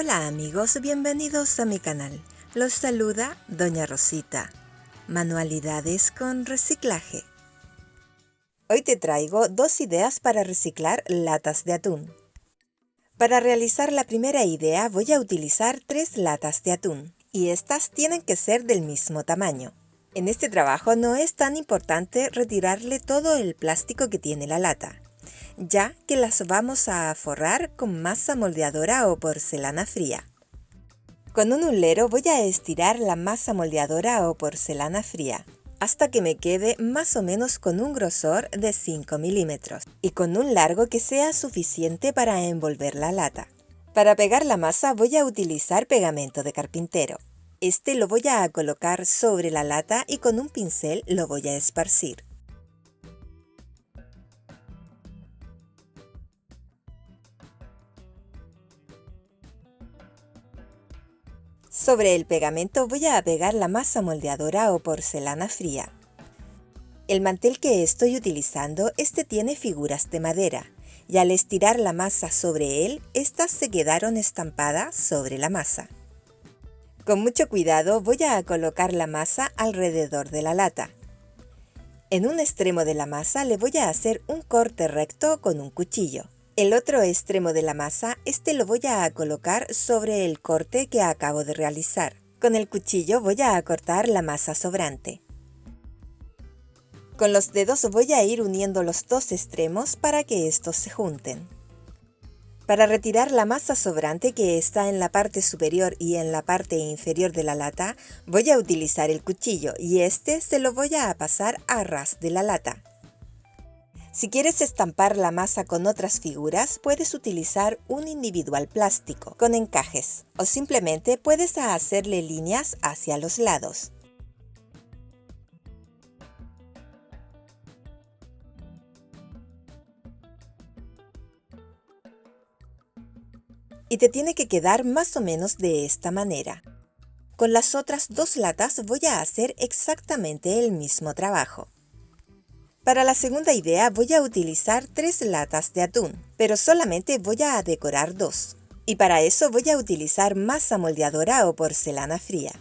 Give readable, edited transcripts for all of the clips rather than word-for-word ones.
Hola amigos, bienvenidos a mi canal. Los saluda Doña Rosita. Manualidades con reciclaje. Hoy te traigo 2 ideas para reciclar latas de atún. Para realizar la primera idea voy a utilizar 3 latas de atún y estas tienen que ser del mismo tamaño. En este trabajo no es tan importante retirarle todo el plástico que tiene la lata, ya que las vamos a forrar con masa moldeadora o porcelana fría. Con un hulero voy a estirar la masa moldeadora o porcelana fría hasta que me quede más o menos con un grosor de 5 milímetros y con un largo que sea suficiente para envolver la lata. Para pegar la masa voy a utilizar pegamento de carpintero. Este lo voy a colocar sobre la lata y con un pincel lo voy a esparcir. Sobre el pegamento voy a pegar la masa moldeadora o porcelana fría. El mantel que estoy utilizando, tiene figuras de madera, y al estirar la masa sobre él, estas se quedaron estampadas sobre la masa. Con mucho cuidado voy a colocar la masa alrededor de la lata. En un extremo de la masa le voy a hacer un corte recto con un cuchillo. El otro extremo de la masa, lo voy a colocar sobre el corte que acabo de realizar. Con el cuchillo voy a cortar la masa sobrante. Con los dedos voy a ir uniendo los 2 extremos para que estos se junten. Para retirar la masa sobrante que está en la parte superior y en la parte inferior de la lata, voy a utilizar el cuchillo y se lo voy a pasar a ras de la lata. Si quieres estampar la masa con otras figuras, puedes utilizar un individual plástico con encajes o simplemente puedes hacerle líneas hacia los lados. Y te tiene que quedar más o menos de esta manera. Con las otras 2 latas voy a hacer exactamente el mismo trabajo. Para la segunda idea voy a utilizar 3 latas de atún, pero solamente voy a decorar 2. Y para eso voy a utilizar masa moldeadora o porcelana fría.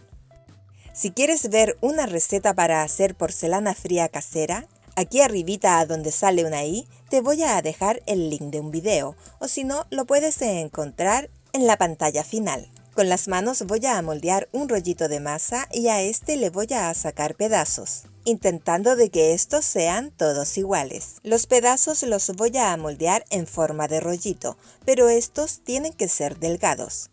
Si quieres ver una receta para hacer porcelana fría casera, aquí arribita a donde sale una I, te voy a dejar el link de un video, o si no, lo puedes encontrar en la pantalla final. Con las manos voy a moldear un rollito de masa y a le voy a sacar pedazos, intentando de que estos sean todos iguales. Los pedazos los voy a moldear en forma de rollito, pero estos tienen que ser delgados.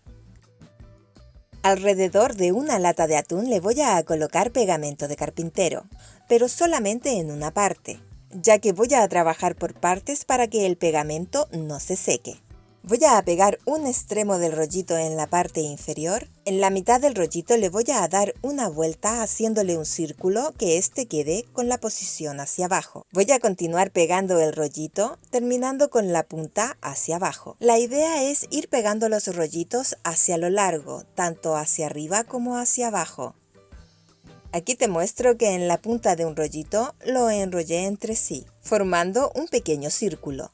Alrededor de una lata de atún le voy a colocar pegamento de carpintero, pero solamente en una parte, ya que voy a trabajar por partes para que el pegamento no se seque. Voy a pegar un extremo del rollito en la parte inferior. En la mitad del rollito le voy a dar una vuelta haciéndole un círculo que quede con la posición hacia abajo. Voy a continuar pegando el rollito, terminando con la punta hacia abajo. La idea es ir pegando los rollitos hacia lo largo, tanto hacia arriba como hacia abajo. Aquí te muestro que en la punta de un rollito lo enrollé entre sí, formando un pequeño círculo.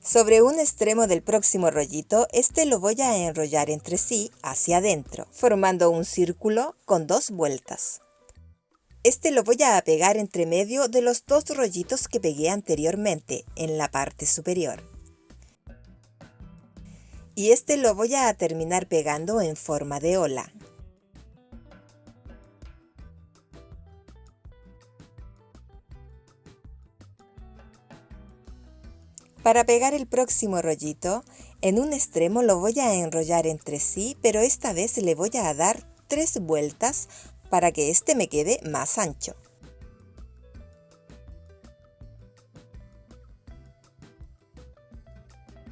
Sobre un extremo del próximo rollito, lo voy a enrollar entre sí hacia adentro, formando un círculo con 2 vueltas. Lo voy a pegar entre medio de los 2 rollitos que pegué anteriormente, en la parte superior. Y lo voy a terminar pegando en forma de ola. Para pegar el próximo rollito, en un extremo lo voy a enrollar entre sí, pero esta vez le voy a dar 3 vueltas para que me quede más ancho.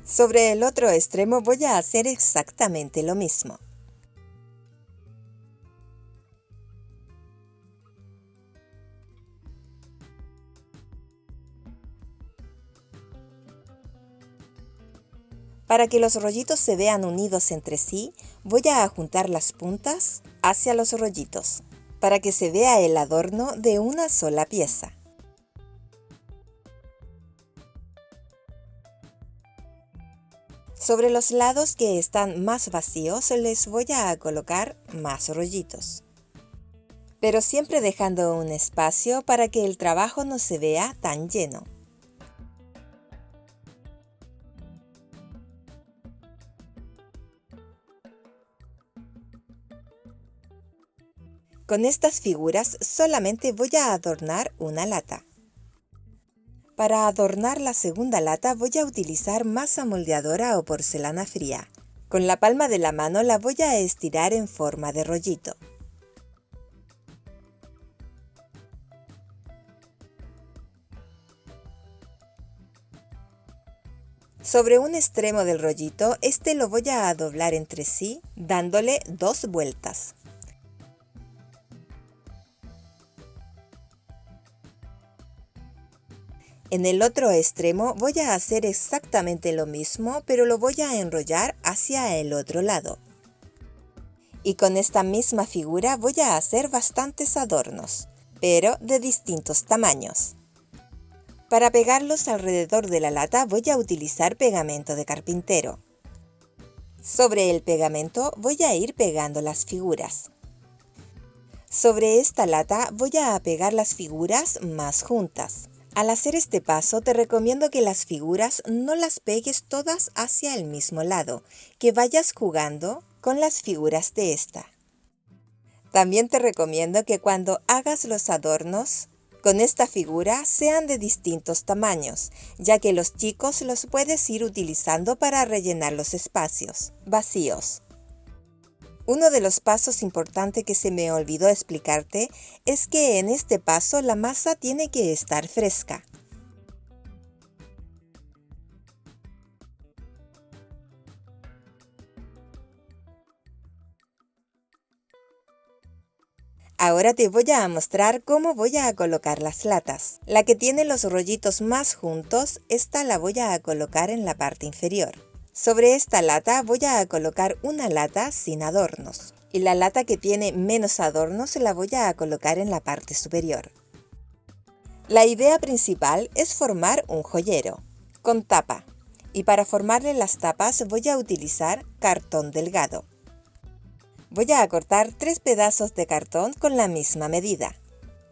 Sobre el otro extremo voy a hacer exactamente lo mismo. Para que los rollitos se vean unidos entre sí, voy a juntar las puntas hacia los rollitos. para que se vea el adorno de una sola pieza. Sobre los lados que están más vacíos les voy a colocar más rollitos, pero siempre dejando un espacio para que el trabajo no se vea tan lleno. Con estas figuras solamente voy a adornar una lata. Para adornar la segunda lata voy a utilizar masa moldeadora o porcelana fría. Con la palma de la mano la voy a estirar en forma de rollito. Sobre un extremo del rollito, este lo voy a doblar entre sí, dándole 2 vueltas. En el otro extremo voy a hacer exactamente lo mismo, pero lo voy a enrollar hacia el otro lado. Y con esta misma figura voy a hacer bastantes adornos, pero de distintos tamaños. Para pegarlos alrededor de la lata voy a utilizar pegamento de carpintero. Sobre el pegamento voy a ir pegando las figuras. Sobre esta lata voy a pegar las figuras más juntas. Al hacer este paso te recomiendo que las figuras no las pegues todas hacia el mismo lado, que vayas jugando con las figuras de esta. También te recomiendo que cuando hagas los adornos con esta figura sean de distintos tamaños, ya que los chicos los puedes ir utilizando para rellenar los espacios vacíos. Uno de los pasos importantes que se me olvidó explicarte es que en este paso la masa tiene que estar fresca. Ahora te voy a mostrar cómo voy a colocar las latas. La que tiene los rollitos más juntos, esta la voy a colocar en la parte inferior. Sobre esta lata voy a colocar una lata sin adornos y la lata que tiene menos adornos la voy a colocar en la parte superior. La idea principal es formar un joyero con tapa y para formarle las tapas voy a utilizar cartón delgado. Voy a cortar 3 pedazos de cartón con la misma medida.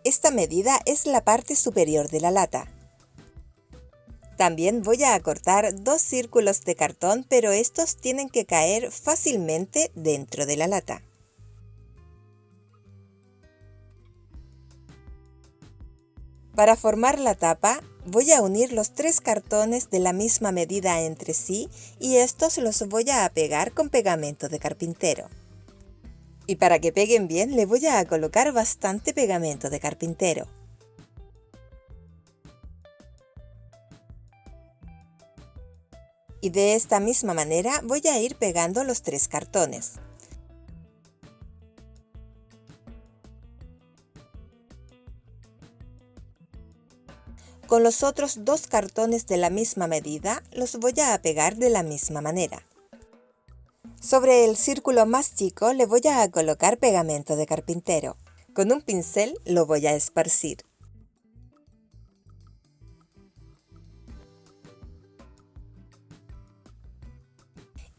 Esta medida es la parte superior de la lata. También voy a cortar 2 círculos de cartón, pero estos tienen que caer fácilmente dentro de la lata. Para formar la tapa, voy a unir los 3 cartones de la misma medida entre sí y estos los voy a pegar con pegamento de carpintero. Y para que peguen bien, le voy a colocar bastante pegamento de carpintero. Y de esta misma manera voy a ir pegando los 3 cartones. Con los otros 2 cartones de la misma medida los voy a pegar de la misma manera. Sobre el círculo más chico le voy a colocar pegamento de carpintero. Con un pincel lo voy a esparcir.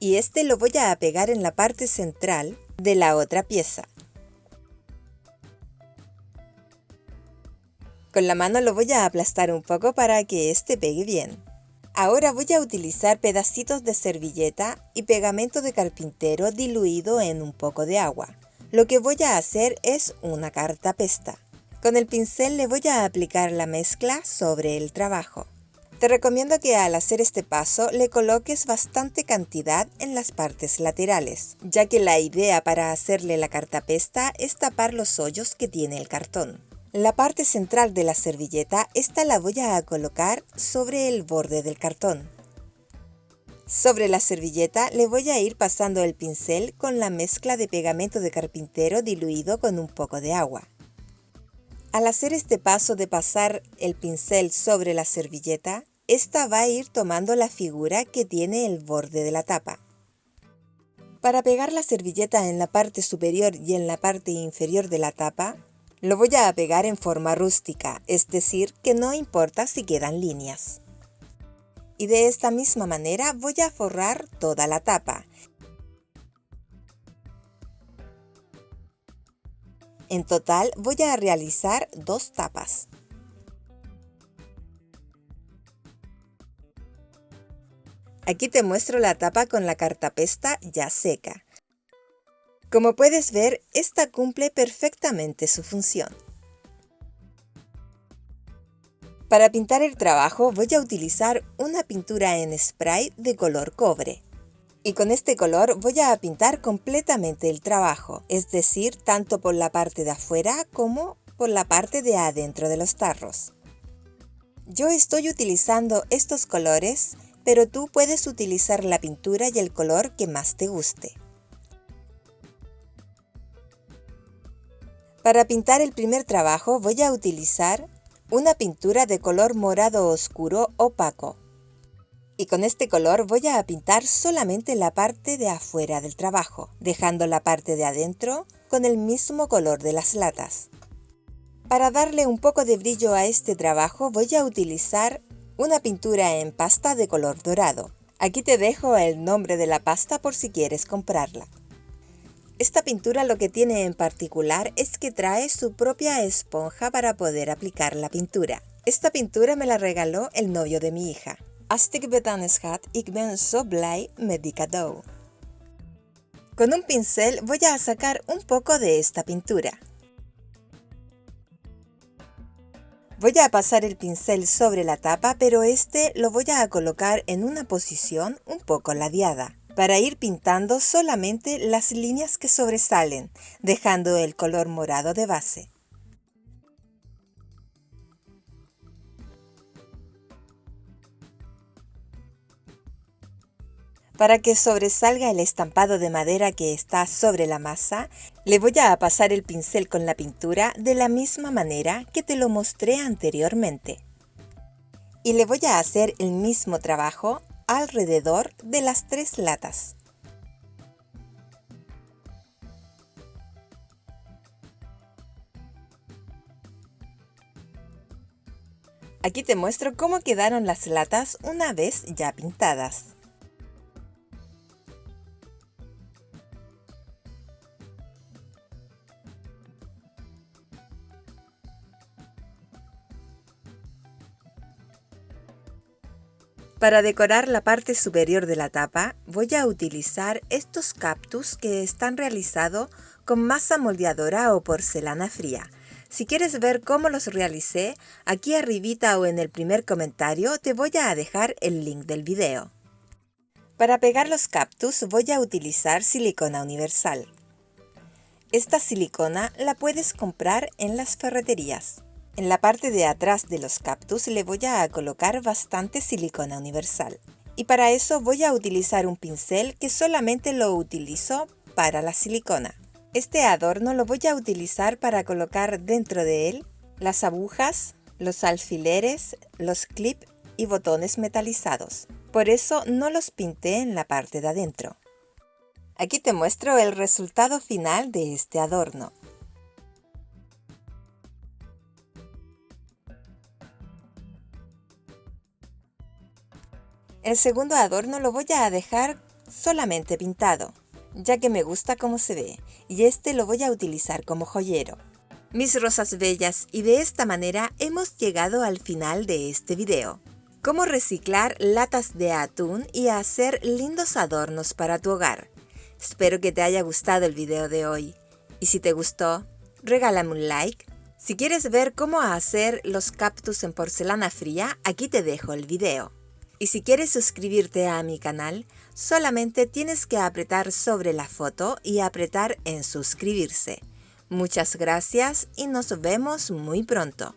Y este lo voy a pegar en la parte central de la otra pieza. Con la mano lo voy a aplastar un poco para que este pegue bien. Ahora voy a utilizar pedacitos de servilleta y pegamento de carpintero diluido en un poco de agua. Lo que voy a hacer es una cartapesta. Con el pincel le voy a aplicar la mezcla sobre el trabajo. Te recomiendo que al hacer este paso le coloques bastante cantidad en las partes laterales, ya que la idea para hacerle la cartapesta es tapar los hoyos que tiene el cartón. La parte central de la servilleta, esta la voy a colocar sobre el borde del cartón. Sobre la servilleta le voy a ir pasando el pincel con la mezcla de pegamento de carpintero diluido con un poco de agua. Al hacer este paso de pasar el pincel sobre la servilleta, esta va a ir tomando la figura que tiene el borde de la tapa. Para pegar la servilleta en la parte superior y en la parte inferior de la tapa, lo voy a pegar en forma rústica, es decir, que no importa si quedan líneas. Y de esta misma manera voy a forrar toda la tapa. En total voy a realizar 2 tapas. Aquí te muestro la tapa con la cartapesta ya seca. Como puedes ver, esta cumple perfectamente su función. Para pintar el trabajo voy a utilizar una pintura en spray de color cobre. Y con este color voy a pintar completamente el trabajo, es decir, tanto por la parte de afuera como por la parte de adentro de los tarros. Yo estoy utilizando estos colores, pero tú puedes utilizar la pintura y el color que más te guste. Para pintar el primer trabajo voy a utilizar una pintura de color morado oscuro opaco. Y con este color voy a pintar solamente la parte de afuera del trabajo, dejando la parte de adentro con el mismo color de las latas. Para darle un poco de brillo a este trabajo voy a utilizar una pintura en pasta de color dorado. Aquí te dejo el nombre de la pasta por si quieres comprarla. Esta pintura lo que tiene en particular es que trae su propia esponja para poder aplicar la pintura. Esta pintura me la regaló el novio de mi hija. Als ik betanes had, ik ben zo blij met die cadeau. Con un pincel voy a sacar un poco de esta pintura. Voy a pasar el pincel sobre la tapa, pero este lo voy a colocar en una posición un poco ladeada, para ir pintando solamente las líneas que sobresalen, dejando el color morado de base. Para que sobresalga el estampado de madera que está sobre la masa, le voy a pasar el pincel con la pintura de la misma manera que te lo mostré anteriormente. Y le voy a hacer el mismo trabajo alrededor de las 3 latas. Aquí te muestro cómo quedaron las latas una vez ya pintadas. Para decorar la parte superior de la tapa, voy a utilizar estos cactus que están realizados con masa moldeadora o porcelana fría. Si quieres ver cómo los realicé, aquí arribita o en el primer comentario te voy a dejar el link del video. Para pegar los cactus voy a utilizar silicona universal. Esta silicona la puedes comprar en las ferreterías. En la parte de atrás de los cactus le voy a colocar bastante silicona universal. Y para eso voy a utilizar un pincel que solamente lo utilizo para la silicona. Este adorno lo voy a utilizar para colocar dentro de él las agujas, los alfileres, los clips y botones metalizados. Por eso no los pinté en la parte de adentro. Aquí te muestro el resultado final de este adorno. El segundo adorno lo voy a dejar solamente pintado, ya que me gusta cómo se ve, y este lo voy a utilizar como joyero. Mis rosas bellas, y de esta manera hemos llegado al final de este video. Cómo reciclar latas de atún y hacer lindos adornos para tu hogar. Espero que te haya gustado el video de hoy, y si te gustó, regálame un like. Si quieres ver cómo hacer los cactus en porcelana fría, aquí te dejo el video. Y si quieres suscribirte a mi canal, solamente tienes que apretar sobre la foto y apretar en suscribirse. Muchas gracias y nos vemos muy pronto.